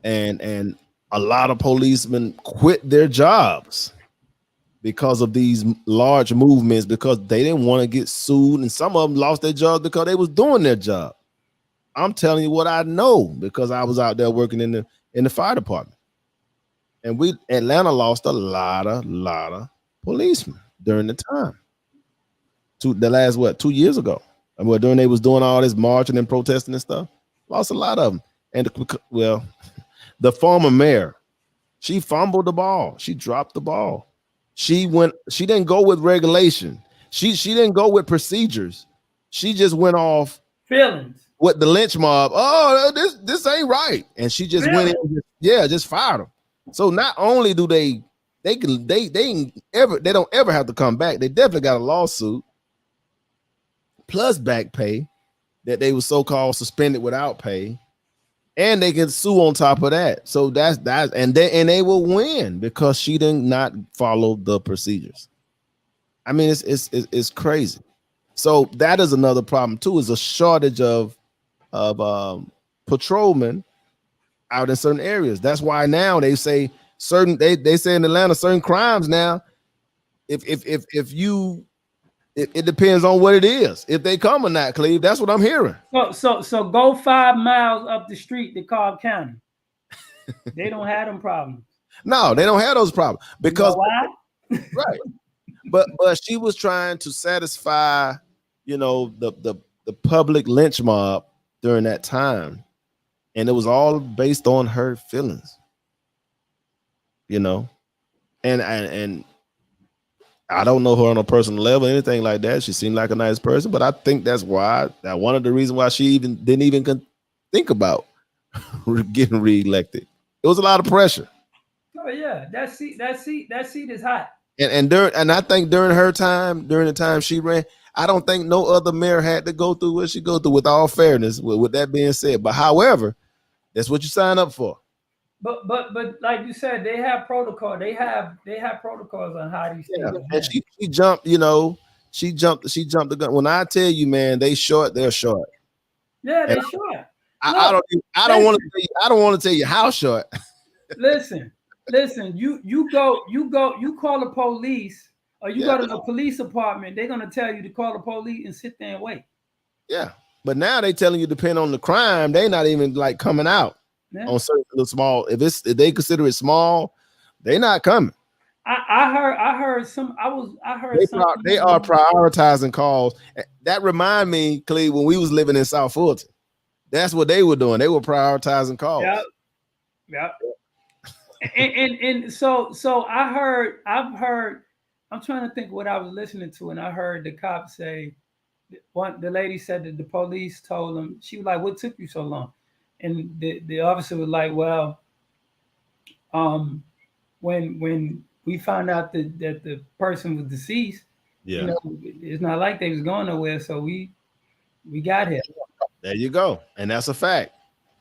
And a lot of policemen quit their jobs because of these large movements, because they didn't want to get sued, and some of them lost their jobs because they was doing their job. I'm telling you what I know because I was out there working in the fire department, and Atlanta lost a lot of policemen during the time. The last 2 years ago, and during they was doing all this marching and protesting and stuff, lost a lot of them. And the former mayor, she fumbled the ball. She dropped the ball. She didn't go with regulation. She didn't go with procedures. She just went off feelings with the lynch mob. Oh, this ain't right. And she just went in, just fired them. So not only do they don't ever have to come back. They definitely got a lawsuit plus back pay that they were so-called suspended without pay. And they can sue on top of that. So that's and they will win because she did not follow the procedures. I mean, it's crazy. So that is another problem too, is a shortage of patrolmen out in certain areas. That's why now they say they say in Atlanta certain crimes now, it depends on what it is. If they come or not, Cleve, that's what I'm hearing. So go 5 miles up the street to Cobb County. They don't have them problems. No, they don't have those problems because you know why? Right. But she was trying to satisfy, you know, the public lynch mob during that time, and it was all based on her feelings. You know, and I don't know her on a personal level, anything like that. She seemed like a nice person, but I think that's one of the reasons why she didn't even think about getting reelected. It was a lot of pressure. Oh yeah, that seat is hot. And I think during the time she ran, I don't think no other mayor had to go through what she go through. With all fairness, with that being said, but however, that's what you sign up for. But like you said, they have protocol. They have protocols on how these things. And she jumped. You know, she jumped the gun. When I tell you, man, they're short. Yeah, they short. I don't want to tell you how short. listen. You call the police, or you go to the police department. They're gonna tell you to call the police and sit there and wait. Yeah, but now they telling you depending on the crime, they not even like coming out. Yeah. On certain little small, if they consider it small, they're not coming. I heard some. They are prioritizing calls. That remind me, Cleve, when we was living in South Fulton, that's what they were doing. They were prioritizing calls. Yep. And so I've heard. I'm trying to think what I was listening to, and I heard the cop say, the lady said that the police told them. She was like, "What took you so long?" And the officer was like, well, when we found out that the person was deceased, you know, it's not like they was going nowhere, so we got him. There you go, and that's a fact.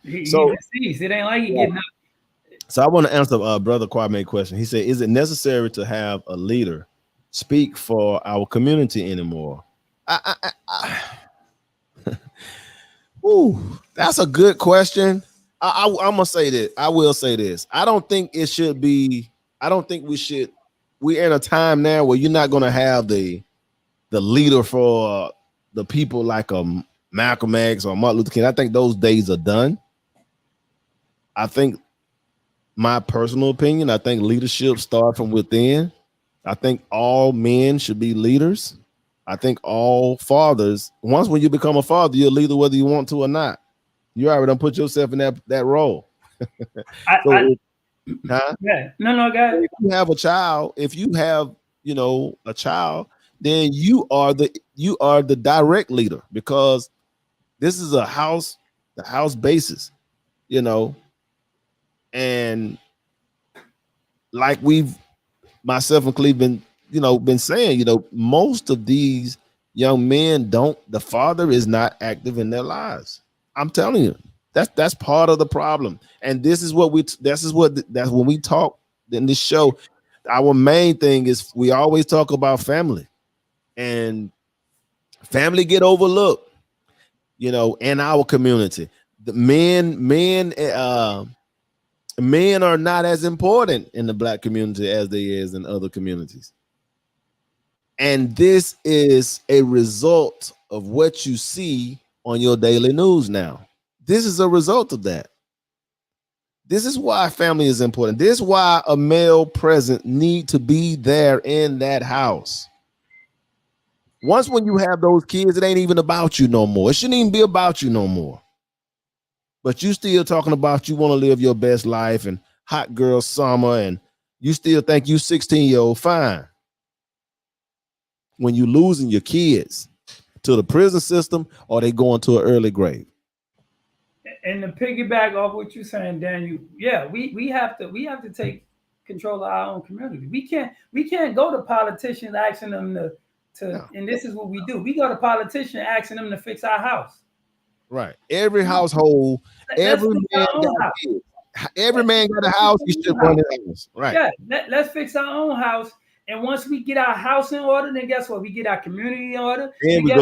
He's deceased. It ain't like he getting up. So I want to answer Brother Kwame's question. He said, "Is it necessary to have a leader speak for our community anymore. Ooh, that's a good question. I'm gonna say that. I will say this. I don't think it should be. I don't think we should. We're in a time now where you're not gonna have the leader for the people like Malcolm X or Martin Luther King. I think those days are done. I think, my personal opinion, I think leadership starts from within. I think all men should be leaders. I think all fathers, once when you become a father, you're a leader whether you want to or not. You already done put yourself in that role. Yeah, no, guys. If you have a child, a child, then you are the direct leader, because this is the house basis, and like myself and Cleveland, been saying, most of these young men the father is not active in their lives. I'm telling you, that's part of the problem. And that's when we talk in this show, our main thing is we always talk about family, and family get overlooked, in our community. The men are not as important in the Black community as they is in other communities. And this is a result of what you see on your daily news now. This is a result of that. This is why family is important. This is why a male present need to be there in that house. Once when you have those kids, it ain't even about you no more. It shouldn't even be about you no more. But you still talking about you want to live your best life and hot girl summer, and you still think you 16-year-old fine. When you losing your kids to the prison system, or they going to an early grave. And to piggyback off what you're saying, Daniel, yeah, we have to take control of our own community. We can't go to politicians asking them to and this is what we do. We go to politicians asking them to fix our house. Right. Every household, every man got a house. You should run his house. Right. Yeah. Let's fix our own house. And once we get our house in order, then guess what? We get our community in order. Then we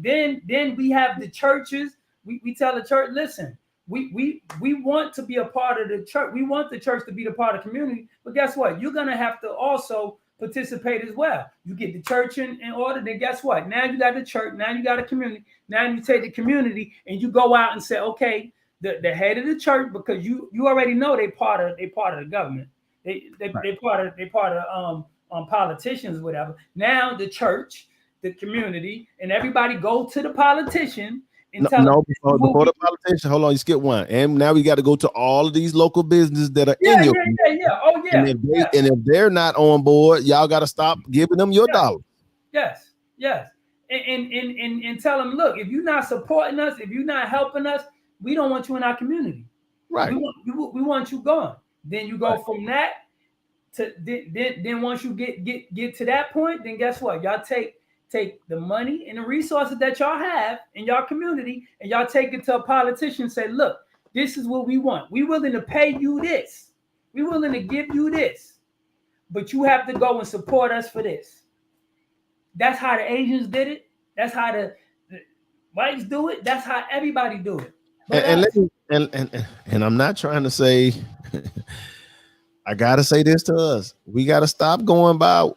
Then we have the churches. We tell the church, listen, we want to be a part of the church. We want the church to be the part of the community. But guess what? You're gonna have to also participate as well. You get the church in order, then guess what? Now you got the church, now you got a community. Now you take the community and you go out and say, okay, the head of the church, because you already know they part of the government. They part of politicians, whatever. Now the church, the community, and everybody go to the politician and tell them. Before the politician, hold on, you skip one. And now we got to go to all of these local businesses that are in your community. Oh yeah. And if they're not on board, y'all got to stop giving them your dollar. Yes. And tell them, look, if you're not supporting us, if you're not helping us, we don't want you in our community. Right. We want you gone. Then you go from that to then once you get to that point, then guess what? Y'all take the money and the resources that y'all have in y'all community, and y'all take it to a politician and say, look, this is what we want. We're willing to pay you this. We're willing to give you this. But you have to go and support us for this. That's how the Asians did it. That's how the whites do it. That's how everybody do it. And I'm not trying to say, I gotta say this to us. We gotta stop going by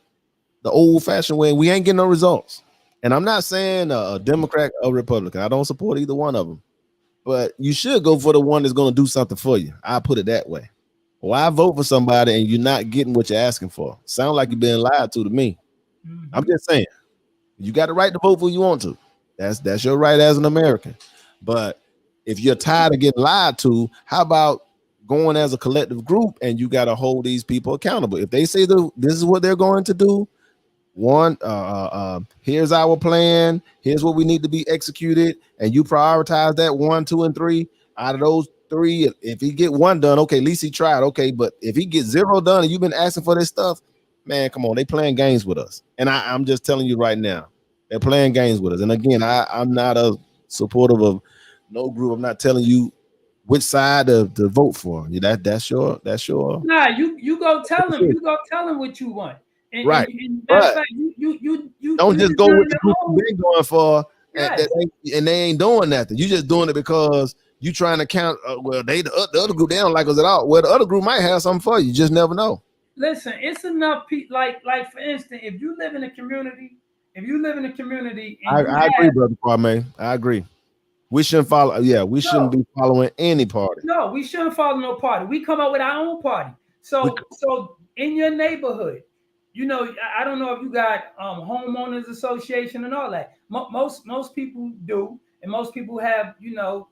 the old-fashioned way. We ain't getting no results. And I'm not saying a Democrat or Republican. I don't support either one of them. But you should go for the one that's going to do something for you. I put it that way. Why vote for somebody and you're not getting what you're asking for? Sound like you're being lied to me. Mm-hmm. I'm just saying, you got the right to vote for who you want to. That's your right as an American. But if you're tired of getting lied to, how about going as a collective group and you got to hold these people accountable? If they say this is what they're going to do, here's our plan, here's what we need to be executed, and you prioritize that 1, 2, and 3. Out of those 3, if he get 1 done, okay, at least he tried. Okay, but if he gets 0 done and you've been asking for this stuff, man, come on, they playing games with us. And I'm just telling you right now, they're playing games with us. And again, I'm not a supportive of no group. I'm not telling you which side to vote for. That's your Nah, you go tell them. You go tell them what you want. right. And matter of But fact, you don't just go design with the your group own. you've been going for, Right. and they ain't doing nothing. You just doing it because you trying to count. Well, the other group, they don't like us at all. Well, the other group might have something for you. You just never know. Listen, it's enough people. Like for instance, if you live in a community, and I agree, brother Kwame. I agree. We shouldn't follow. Yeah, we shouldn't be following any party. No, we shouldn't follow no party. We come up with our own party. So in your neighborhood, you know, I don't know if you got homeowners association and all that. Most people do, and most people have, you know,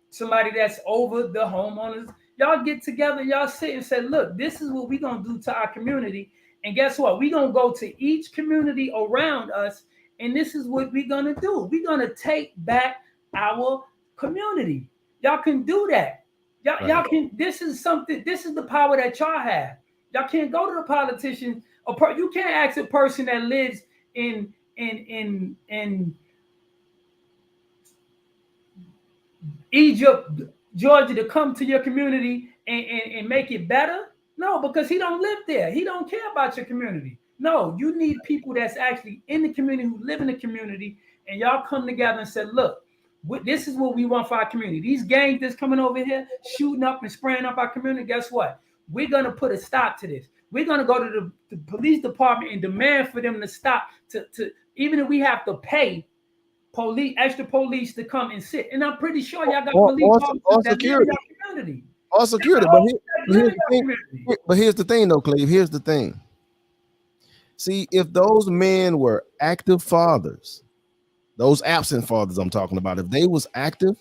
somebody that's over the homeowners. Y'all get together, y'all sit and say, look, this is what we're gonna do to our community. And guess what? We're gonna go to each community around us, and this is what we're gonna do. We're gonna take back our community. Y'all can do that. Y'all can. This is something. This is the power that y'all have. Y'all can't go to the politician. You can't ask a person that lives in Egypt, Georgia, to come to your community and make it better. No, because he don't live there. He don't care about your community. No, you need people that's actually in the community, who live in the community, and y'all come together and say, look, this is what we want for our community. These gangs that's coming over here, shooting up and spraying up our community, guess what? We're going to put a stop to this. We're going to go to the police department and demand for them to stop, to even if we have to pay extra police to come and sit. And I'm pretty sure y'all got police officers that live in your community. Or security. But here's the thing, though, Cleve. Here's the thing. See, if those men were active fathers, those absent fathers I'm talking about, if they was active,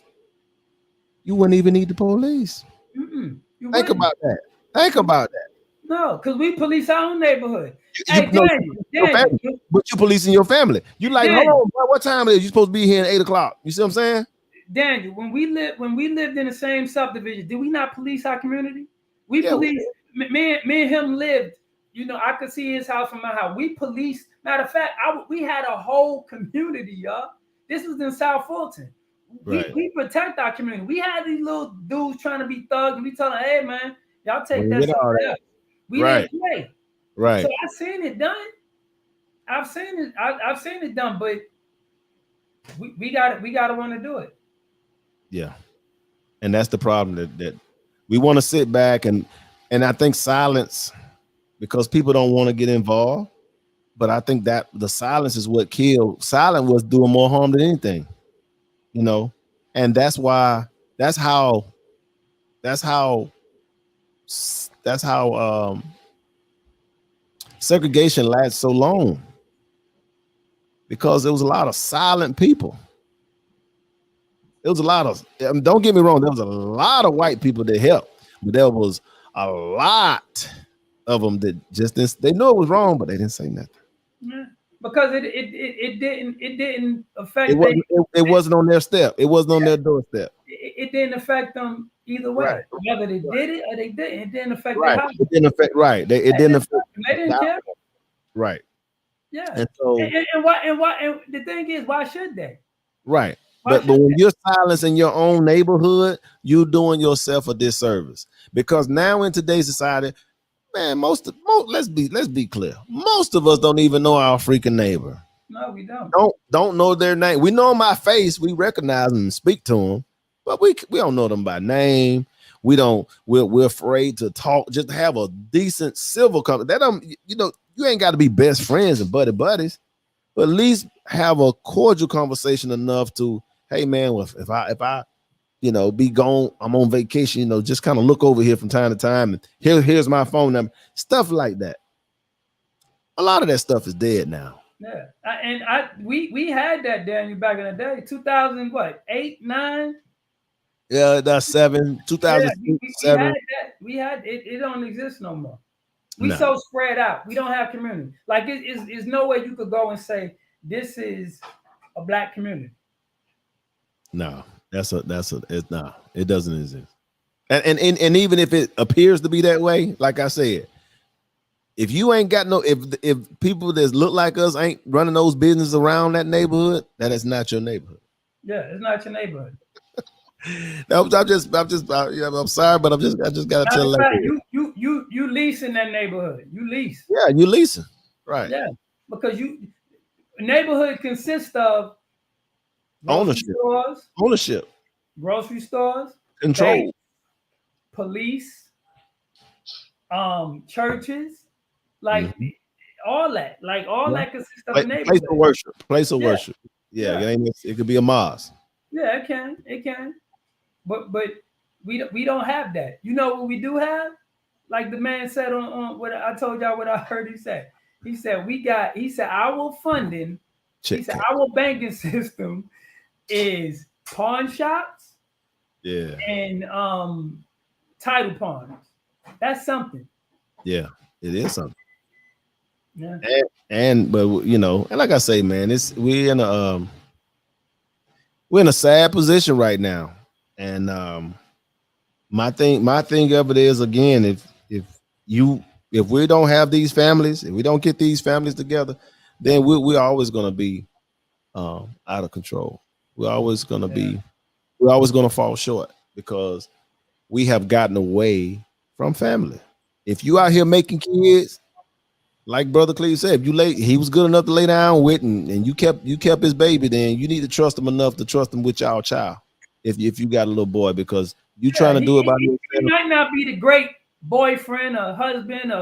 you wouldn't even need the police. Think about that. Think about that. No, because we police our own neighborhood. But you policing your family. You like, hold on, bro, what time it is? You supposed to be here at 8 o'clock. You see what I'm saying? Daniel, when we lived in the same subdivision, did we not police our community? We policed. Me and him lived. You know, I could see his house from my house. We policed. Matter of fact, we had a whole community, y'all. This was in South Fulton. We protect our community. We had these little dudes trying to be thugs, and we tell them, hey man, y'all take that stuff out. We didn't play. Right. So I've seen it done. I've seen it done, but we gotta want to do it. Yeah. And that's the problem that we want to sit back and I think silence, because people don't want to get involved. But I think that the silence is what killed. Silence was doing more harm than anything, you know, and that's how segregation lasted so long, because there was a lot of silent people. There was a lot of, don't get me wrong, there was a lot of white people that helped, but there was a lot of them that just didn't, they knew it was wrong, but they didn't say nothing. Yeah, because it didn't affect. It wasn't on their step. It wasn't on their doorstep. It didn't affect them either way. Right. Whether they did it or they didn't, it didn't affect Right. their house. It didn't affect. Right. It didn't affect. They didn't care. Right. Yeah. And so. And the thing is, why should they? Right. But when you're silenced in your own neighborhood, you're doing yourself a disservice, because now in today's society, man, most let's be clear. Most of us don't even know our freaking neighbor. No, we don't. Don't know their name. We know them by face. We recognize them and speak to them, but we don't know them by name. We're afraid to talk, just to have a decent civil conversation. You ain't got to be best friends and buddies, but at least have a cordial conversation enough to, hey man, if I be gone, I'm on vacation, just kind of look over here from time to time, and here's my phone number, stuff like that. A lot of that stuff is dead now. Yeah, we had that, Daniel, back in the day, 2008, 9. Yeah, that's 2007. We had it. It don't exist no more. We so spread out. We don't have community. Like it's no way you could go and say this is a black community. No, it doesn't exist. And even if it appears to be that way, like I said, if you ain't got if people that look like us ain't running those businesses around that neighborhood, that is not your neighborhood. Yeah, it's not your neighborhood. No, I'm sorry, but I just gotta Matter tell of like fact, this. you lease in that neighborhood. You lease. Yeah, you leasing. Right. Yeah. Because neighborhood consists of Ownership. stores, Ownership. grocery stores, Control. banks, police, churches, like all that. Like all Yeah. that consists of a Place neighborhood. of worship. Place of Yeah. worship. Yeah, Yeah. it could be a mosque. Yeah, it can. But we don't have that. You know what we do have? Like the man said on what I told y'all what I heard he said. He said our funding, he said our banking system is pawn shops Yeah. and title pawns. That's something. Yeah, it is something. Yeah. But you know, and like I say, man, we're in a sad position right now. And my thing of it is, again, if we don't have these families, if we don't get these families together, then we're always going to be out of control. We're always going to fall short because we have gotten away from family. If you out here making kids, like Brother Cleve said, if he was good enough to lay down with, and you kept his baby, then you need to trust him enough to trust him with your child. If you got a little boy, because you trying to do it by yourself. He might not be the great boyfriend or husband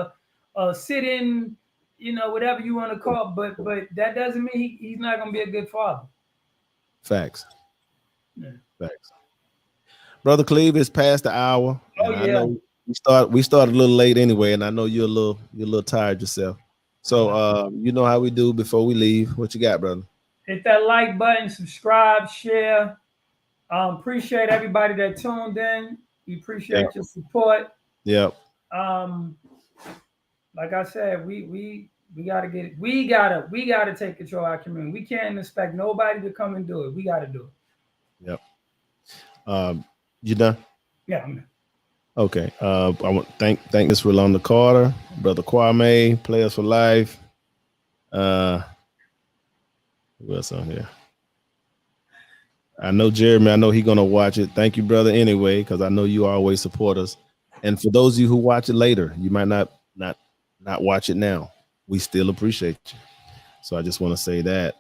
or sit-in, you know, whatever you want to call it, but that doesn't mean he's not going to be a good father. Facts. Yeah. Facts. Brother Cleve is past the hour. Oh, I know we started a little late anyway, and I know you're a little tired yourself. So you know how we do before we leave. What you got, brother? Hit that like button, subscribe, share. Appreciate everybody that tuned in. We appreciate your support. Yep. Like I said, we gotta get it. We gotta take control of our community. We can't expect nobody to come and do it. We gotta do it. Yep. You done? Yeah. I'm Okay. I want to thank Miss Rolanda Carter, Brother Kwame, Players for Life. Who else on here? I know Jeremy. I know he's gonna watch it. Thank you, brother. Anyway, because I know you always support us. And for those of you who watch it later, you might not watch it now. We still appreciate you. So I just want to say that.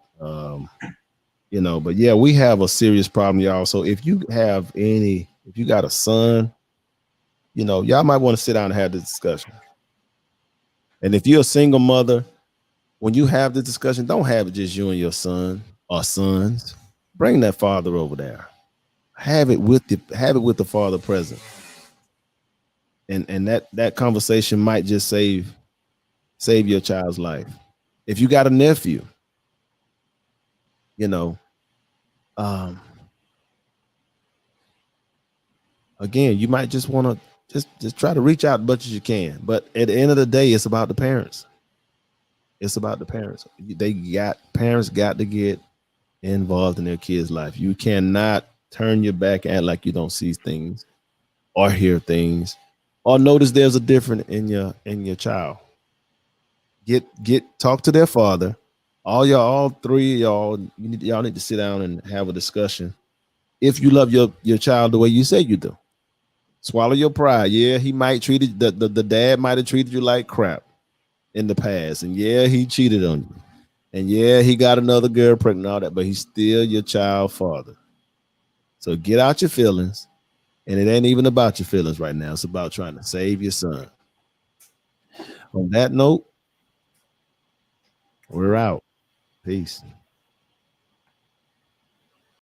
You know, but yeah, we have a serious problem, y'all. So if you got a son, you know, y'all might want to sit down and have this discussion. And if you're a single mother, when you have the discussion, don't have it just you and your son or sons. Bring that father over there. Have it with the father present. And that conversation might just save your child's life. If you got a nephew, you know, again, you might just want to just try to reach out as much as you can. But at the end of the day, it's about the parents. It's about the parents. Parents got to get involved in their kids' life. You cannot turn your back and act like you don't see things or hear things or notice there's a difference in your child. Talk to their father. All three of y'all, y'all need to sit down and have a discussion. If you love your child the way you say you do, swallow your pride. Yeah, he might the dad might have treated you like crap in the past, and yeah, he cheated on you, and yeah, he got another girl pregnant, all that, but he's still your child father. So get out your feelings, and it ain't even about your feelings right now. It's about trying to save your son. On that note, we're out. Peace.